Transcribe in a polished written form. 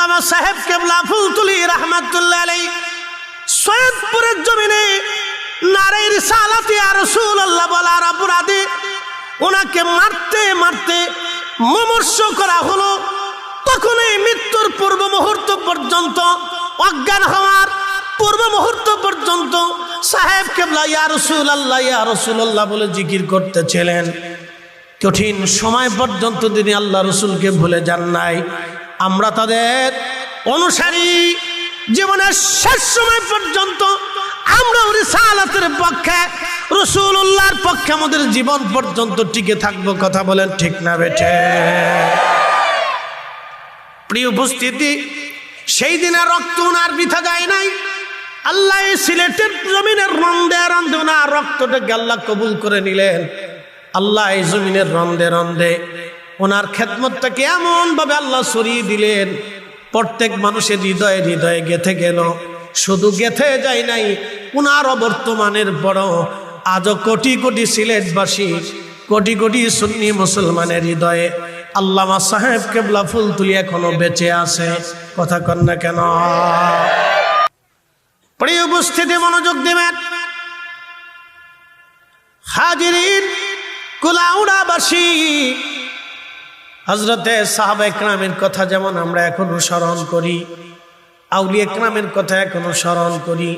আল্লামা সাহেব কেবলা ফুলতুলি রাহমাতুল্লাহ আলাইহি সৈয়দপুরের জমিনে নারে রিসালাত ইয়া রাসূলুল্লাহ বলার অপরাধে ওনাকে মারতে মারতে মুমূর্ষ করা হলো। তখন এই মৃত্যুর পূর্ব মুহূর্ত পর্যন্ত, অজ্ঞান হওয়ার পূর্ব মুহূর্ত পর্যন্ত সাহেব কেবলা ইয়া রাসূলুল্লাহ বলে জিকির করতেছিলেন। কঠিন সময় পর্যন্ত তিনি আল্লাহ রসুলকে ভুলে যান নাই। আমরা তাদের অনুসারী, জীবনের শেষ সময় পর্যন্ত আমরা রিসালাতের পক্ষে, রাসূলুল্লাহর পক্ষে আমাদের জীবন পর্যন্ত টিকে থাকবো। কথা বলেন ঠিক না বেঠে? প্রিয় উপস্থিতি, সেই দিনের রক্ত ওনার বৃথা যায় নাই। আল্লাহ এই সিলেটের জমিনের রন্দে রন্দে ওনার রক্তটাকে আল্লাহ কবুল করে নিলেন। আল্লাহ এই জমিনের রন্দে রন্দে ওনার খেদমতটাকে এমন ভাবে আল্লাহ ছড়িয়ে দিলেন, প্রত্যেক মানুষের হৃদয়ে হৃদয়ে গেথে গেল। শুধু গেথে যায় নাই, ওনার অবর্তমানের বড় আজও কোটি কোটি সিলেটবাসী, কোটি কোটি সুন্নি মুসলমানের হৃদয়ে আল্লামা সাহেব কেবলা ফুলতুলি এখনো বেঁচে আছে। কথা কন না কেন? প্রিয় উপস্থিতি, মনোযোগ দিবেন। হাজিরিন, কুলাউড়াবাসী, হযরতে সাহাবা ইকরামের কথা যেমন আমরা এখনো স্মরণ করি, আউলিয়া ইকরামের কথা এখনো স্মরণ করি,